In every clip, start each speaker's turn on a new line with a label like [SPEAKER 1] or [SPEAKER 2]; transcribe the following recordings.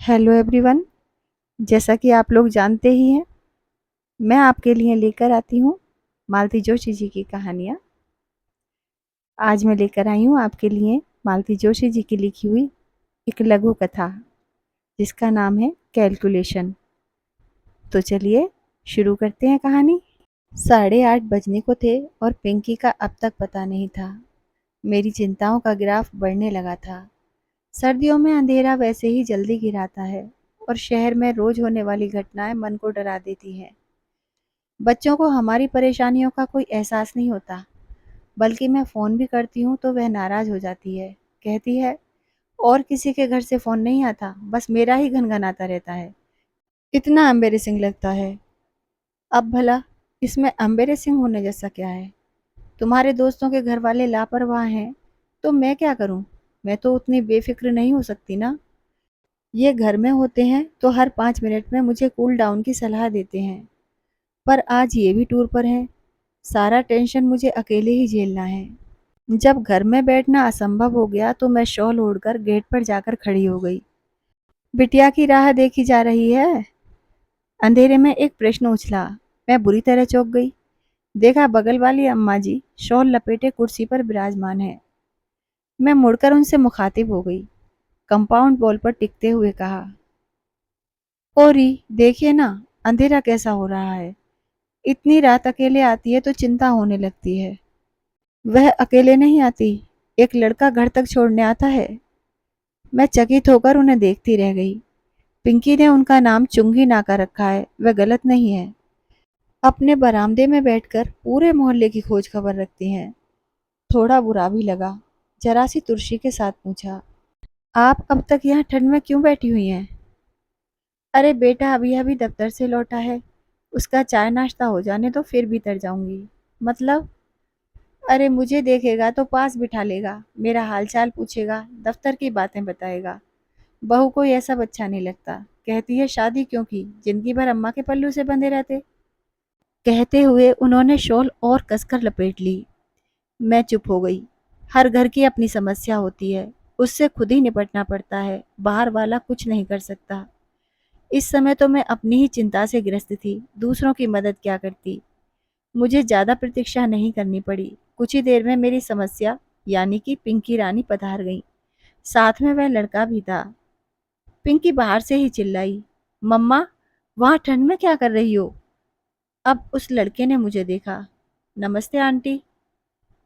[SPEAKER 1] Hello everyone. जैसा कि आप लोग जानते ही हैं, मैं आपके लिए लेकर आती हूँ मालती जोशी जी की कहानियाँ। आज मैं लेकर आई हूँ आपके लिए मालती जोशी जी की लिखी हुई एक लघु कथा, जिसका नाम है कैलकुलेशन। तो चलिए शुरू करते हैं कहानी। 8:30 बजने को थे और पिंकी का अब तक पता नहीं था। मेरी चिंताओं का ग्राफ बढ़ने लगा था। सर्दियों में अंधेरा वैसे ही जल्दी गिराता है और शहर में रोज होने वाली घटनाएं मन को डरा देती हैं। बच्चों को हमारी परेशानियों का कोई एहसास नहीं होता, बल्कि मैं फ़ोन भी करती हूँ तो वह नाराज़ हो जाती है। कहती है, और किसी के घर से फ़ोन नहीं आता, बस मेरा ही घनघनाता रहता है। इतना एम्बेरेसिंग लगता है। अब भला इसमें एम्बेरेसिंग होने जैसा क्या है? तुम्हारे दोस्तों के घर वाले लापरवाह हैं, तो मैं क्या करूँ? मैं तो उतनी बेफ़िक्र नहीं हो सकती ना। ये घर में होते हैं तो हर 5 मिनट में मुझे कूल डाउन की सलाह देते हैं, पर आज ये भी टूर पर हैं। सारा टेंशन मुझे अकेले ही झेलना है। जब घर में बैठना असंभव हो गया तो मैं शॉल ओढ़कर गेट पर जाकर खड़ी हो गई। बिटिया की राह देखी जा रही है? अंधेरे में एक प्रश्न उछला। मैं बुरी तरह चौंक गई। देखा, बगल वाली अम्मा जी शॉल लपेटे कुर्सी पर विराजमान है। मैं मुड़कर उनसे मुखातिब हो गई। कंपाउंड वॉल पर टिकते हुए कहा, ओरी देखिए ना, अंधेरा कैसा हो रहा है। इतनी रात अकेले आती है तो चिंता होने लगती है। वह अकेले नहीं आती, एक लड़का घर तक छोड़ने आता है। मैं चकित होकर उन्हें देखती रह गई। पिंकी ने उनका नाम चुंगी नाका रखा है, वह गलत नहीं है। अपने बरामदे में बैठकर पूरे मोहल्ले की खोज खबर रखती हैं। थोड़ा बुरा भी लगा। जरा सी तुर्शी के साथ पूछा, आप अब तक यहाँ ठंड में क्यों बैठी हुई हैं? अरे बेटा अभी अभी दफ्तर से लौटा है, उसका चाय नाश्ता हो जाने तो फिर भीतर जाऊंगी। मतलब? अरे मुझे देखेगा तो पास बिठा लेगा, मेरा हालचाल पूछेगा, दफ्तर की बातें बताएगा। बहू को यह सब अच्छा नहीं लगता। कहती है शादी क्यों की, जिंदगी भर अम्मा के पल्लू से बंधे रहते। कहते हुए उन्होंने शॉल और कसकर लपेट ली। मैं चुप हो गई। हर घर की अपनी समस्या होती है, उससे खुद ही निपटना पड़ता है, बाहर वाला कुछ नहीं कर सकता। इस समय तो मैं अपनी ही चिंता से ग्रस्त थी, दूसरों की मदद क्या करती। मुझे ज्यादा प्रतीक्षा नहीं करनी पड़ी। कुछ ही देर में मेरी समस्या यानी कि पिंकी रानी पधार गई। साथ में वह लड़का भी था। पिंकी बाहर से ही चिल्लाई, मम्मा, वहां ठंड में क्या कर रही हो? अब उस लड़के ने मुझे देखा। नमस्ते आंटी।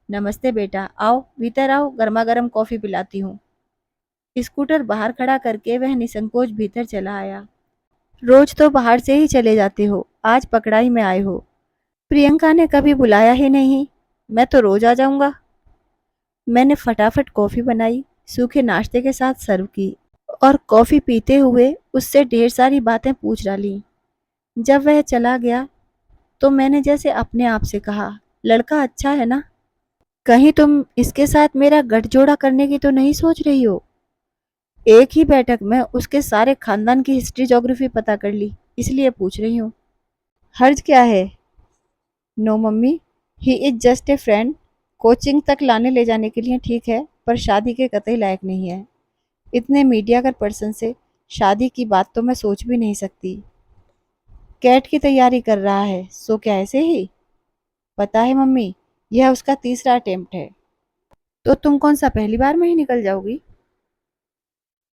[SPEAKER 1] नमस्ते बेटा, आओ भीतर आओ, गर्मा गर्म कॉफी पिलाती हूँ। स्कूटर बाहर खड़ा करके वह निसंकोच भीतर चला आया। रोज तो बाहर से ही चले जाते हो, आज पकड़ाई में आए हो। प्रियंका ने कभी बुलाया ही नहीं, मैं तो रोज आ जाऊंगा। मैंने फटाफट कॉफी बनाई, सूखे नाश्ते के साथ सर्व की और कॉफी पीते हुए उससे ढेर सारी बातें पूछ डाली। जब वह चला गया तो मैंने जैसे अपने आप से कहा, लड़का अच्छा है ना? कहीं तुम इसके साथ मेरा गठजोड़ा करने की तो नहीं सोच रही हो? एक ही बैठक में उसके सारे खानदान की हिस्ट्री ज्योग्राफी पता कर ली, इसलिए पूछ रही हूँ। हर्ज क्या है? No mummy, he is just a friend. Coaching तक लाने ले जाने के लिए ठीक है, पर शादी के कतई लायक नहीं है। इतने मीडिया कर पर्सन से शादी की बात तो मैं सोच भी नहीं सकती। कैट की तैयारी कर रहा है, सो क्या ऐसे ही? पता है मम्मी, यह उसका तीसरा अटेम्प्ट है। तो तुम कौन सा पहली बार में ही निकल जाओगी?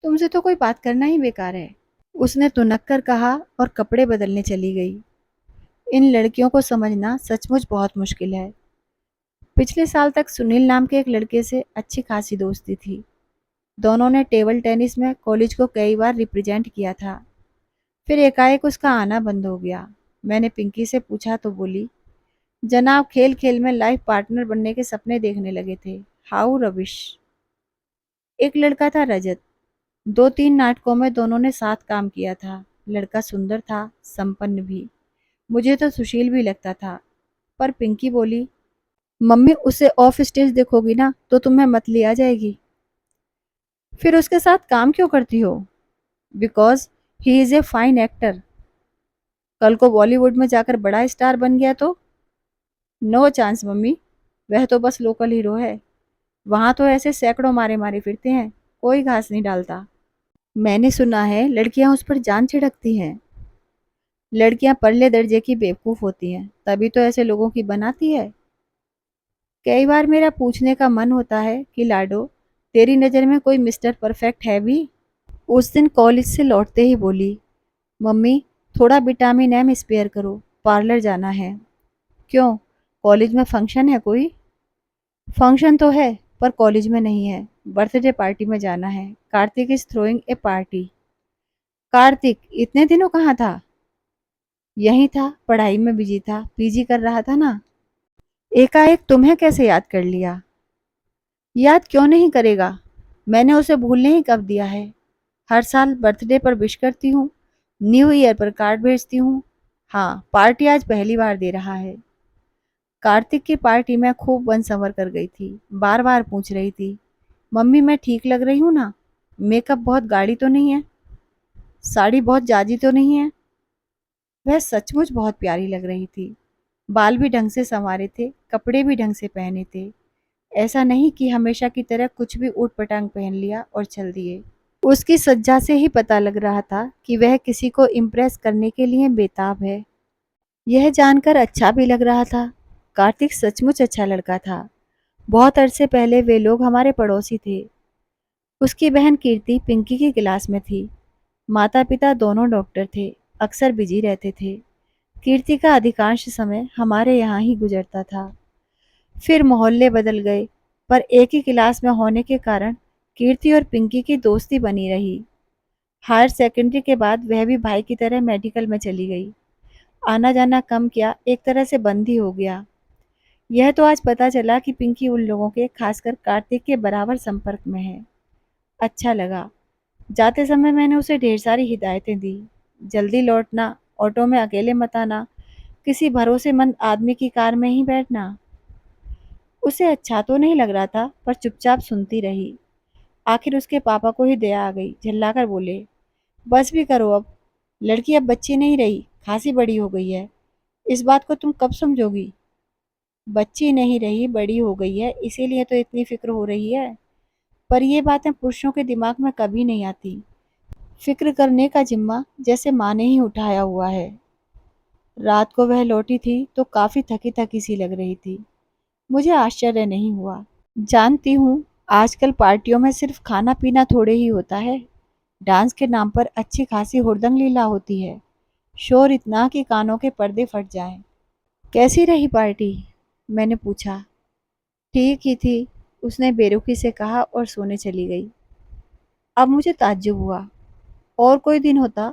[SPEAKER 1] तुमसे तो कोई बात करना ही बेकार है। उसने तुनक कर कहा और कपड़े बदलने चली गई। इन लड़कियों को समझना सचमुच बहुत मुश्किल है। पिछले साल तक सुनील नाम के एक लड़के से अच्छी खासी दोस्ती थी। दोनों ने टेबल टेनिस में कॉलेज को कई बार रिप्रेजेंट किया था। फिर एकाएक उसका आना बंद हो गया। मैंने पिंकी से पूछा तो बोली, जनाब खेल खेल में लाइफ पार्टनर बनने के सपने देखने लगे थे। How rubbish. एक लड़का था रजत, 2-3 नाटकों में दोनों ने साथ काम किया था। लड़का सुंदर था, संपन्न भी। मुझे तो सुशील भी लगता था। पर पिंकी बोली, मम्मी उसे ऑफ स्टेज देखोगी ना तो तुम्हें मतली आ जाएगी। फिर उसके साथ काम क्यों करती हो? Because he is a fine actor. कल को बॉलीवुड में जाकर बड़ा स्टार बन गया तो? नो चांस मम्मी, वह तो बस लोकल हीरो है। वहां तो ऐसे सैकड़ों मारे मारे फिरते हैं, कोई घास नहीं डालता। मैंने सुना है लड़कियां उस पर जान छिड़कती हैं। लड़कियां परले दर्जे की बेवकूफ होती हैं, तभी तो ऐसे लोगों की बनाती है। कई बार मेरा पूछने का मन होता है कि लाडो, तेरी नज़र में कोई मिस्टर परफेक्ट है भी? उस दिन कॉलेज से लौटते ही बोली, मम्मी थोड़ा विटामिन एम स्पेयर करो, पार्लर जाना है। क्यों, कॉलेज में फंक्शन है कोई? फंक्शन तो है, पर कॉलेज में नहीं है। बर्थडे पार्टी में जाना है। Kartik is throwing A party. Kartik इतने दिनों कहाँ था? यहीं था, पढ़ाई में बिजी था, पीजी कर रहा था ना। एकाएक तुम्हें कैसे याद कर लिया? याद क्यों नहीं करेगा, मैंने उसे भूलने ही कब दिया है। हर साल बर्थडे पर विश करती हूँ, न्यू ईयर पर कार्ड भेजती हूँ। हाँ, पार्टी आज पहली बार दे रहा है। कार्तिक की पार्टी में खूब बन संवर कर गई थी। बार बार पूछ रही थी, मम्मी मैं ठीक लग रही हूँ ना? मेकअप बहुत गाढ़ी तो नहीं है? साड़ी बहुत जाजी तो नहीं है? वह सचमुच बहुत प्यारी लग रही थी। बाल भी ढंग से संवारे थे, कपड़े भी ढंग से पहने थे। ऐसा नहीं कि हमेशा की तरह कुछ भी ऊट पटांग पहन लिया और चल दिए। उसकी सज्जा से ही पता लग रहा था कि वह किसी को इम्प्रेस करने के लिए बेताब है। यह जानकर अच्छा भी लग रहा था। कार्तिक सचमुच अच्छा लड़का था। बहुत अरसे पहले वे लोग हमारे पड़ोसी थे। उसकी बहन कीर्ति पिंकी की क्लास में थी। माता पिता दोनों डॉक्टर थे, अक्सर बिजी रहते थे। कीर्ति का अधिकांश समय हमारे यहाँ ही गुजरता था। फिर मोहल्ले बदल गए, पर एक ही क्लास में होने के कारण कीर्ति और पिंकी की दोस्ती बनी रही। हायर सेकेंडरी के बाद वह भी भाई की तरह मेडिकल में चली गई। आना जाना कम किया, एक तरह से बंद ही हो गया। यह तो आज पता चला कि पिंकी उन लोगों के, खासकर कार्तिक के बराबर संपर्क में है। अच्छा लगा। जाते समय मैंने उसे ढेर सारी हिदायतें दी। जल्दी लौटना, ऑटो में अकेले मत आना, किसी भरोसेमंद आदमी की कार में ही बैठना। उसे अच्छा तो नहीं लग रहा था, पर चुपचाप सुनती रही। आखिर उसके पापा को ही दया आ गई, झल्लाकर बोले, बस भी करो अब। लड़की अब बच्ची नहीं रही, खासी बड़ी हो गई है। इस बात को तुम कब समझोगी? बच्ची नहीं रही, बड़ी हो गई है, इसीलिए तो इतनी फिक्र हो रही है। पर ये बातें पुरुषों के दिमाग में कभी नहीं आती। फिक्र करने का जिम्मा जैसे माँ ने ही उठाया हुआ है। रात को वह लौटी थी तो काफी थकी थकी सी लग रही थी। मुझे आश्चर्य नहीं हुआ। जानती हूँ, आजकल पार्टियों में सिर्फ खाना पीना थोड़े ही होता है। डांस के नाम पर अच्छी खासी हुड़दंग लीला होती है। शोर इतना कि कानों के पर्दे फट जाएं। कैसी रही पार्टी? मैंने पूछा। ठीक ही थी, उसने बेरुखी से कहा और सोने चली गई। अब मुझे ताज्जुब हुआ। और कोई दिन होता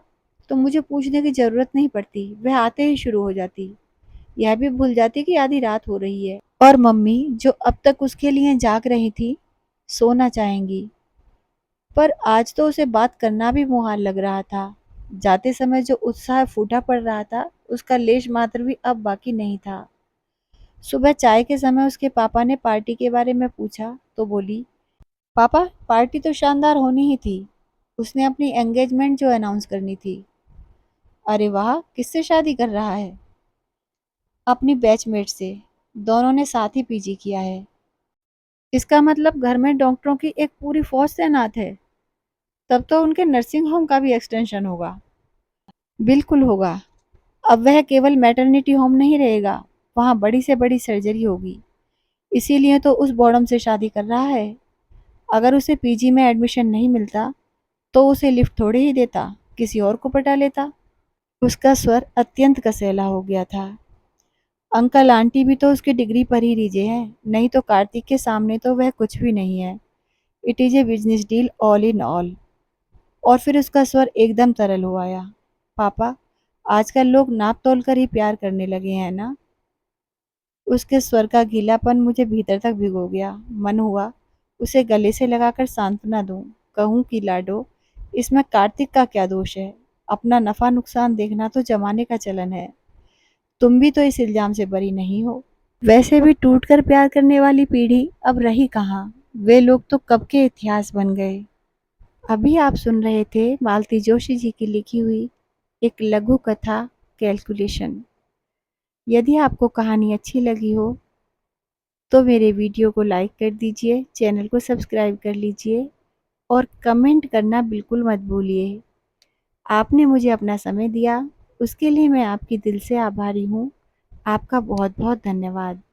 [SPEAKER 1] तो मुझे पूछने की जरूरत नहीं पड़ती, वह आते ही शुरू हो जाती। यह भी भूल जाती कि आधी रात हो रही है और मम्मी, जो अब तक उसके लिए जाग रही थी, सोना चाहेंगी। पर आज तो उसे बात करना भी मुहाल लग रहा था। जाते समय जो उत्साह फूटा पड़ रहा था, उसका लेश मात्र भी अब बाकी नहीं था। सुबह चाय के समय उसके पापा ने पार्टी के बारे में पूछा तो बोली, पापा पार्टी तो शानदार होनी ही थी। उसने अपनी एंगेजमेंट जो अनाउंस करनी थी। अरे वाह, किससे शादी कर रहा है? अपनी बैचमेट से। दोनों ने साथ ही पीजी किया है। इसका मतलब घर में डॉक्टरों की एक पूरी फौज तैनात है। तब तो उनके नर्सिंग होम का भी एक्सटेंशन होगा। बिल्कुल होगा। अब वह केवल मैटरनिटी होम नहीं रहेगा, वहाँ बड़ी से बड़ी सर्जरी होगी। इसीलिए तो उस बॉडम से शादी कर रहा है। अगर उसे पीजी में एडमिशन नहीं मिलता तो उसे लिफ्ट थोड़े ही देता, किसी और को पटा लेता। उसका स्वर अत्यंत कसैला हो गया था। अंकल आंटी भी तो उसकी डिग्री पर ही रिझे हैं, नहीं तो कार्तिक के सामने तो वह कुछ भी नहीं है। It is a business deal all in all. और फिर उसका स्वर एकदम तरल हो आया। पापा, आजकल लोग नाप तोल कर ही प्यार करने लगे हैं ना? उसके स्वर का गीलापन मुझे भीतर तक भिगो गया। मन हुआ उसे गले से लगाकर सांत्वना दूं, कहूं कि लाडो, इसमें कार्तिक का क्या दोष है? अपना नफा नुकसान देखना तो जमाने का चलन है। तुम भी तो इस इल्जाम से बरी नहीं हो। वैसे भी टूटकर प्यार करने वाली पीढ़ी अब रही कहाँ। वे लोग तो कब के इतिहास बन गए। अभी आप सुन रहे थे मालती जोशी जी की लिखी हुई एक लघु कथा, कैलकुलेशन। यदि आपको कहानी अच्छी लगी हो तो मेरे वीडियो को लाइक कर दीजिए, चैनल को सब्सक्राइब कर लीजिए और कमेंट करना बिल्कुल मत भूलिए। आपने मुझे अपना समय दिया, उसके लिए मैं आपकी दिल से आभारी हूँ। आपका बहुत-बहुत धन्यवाद।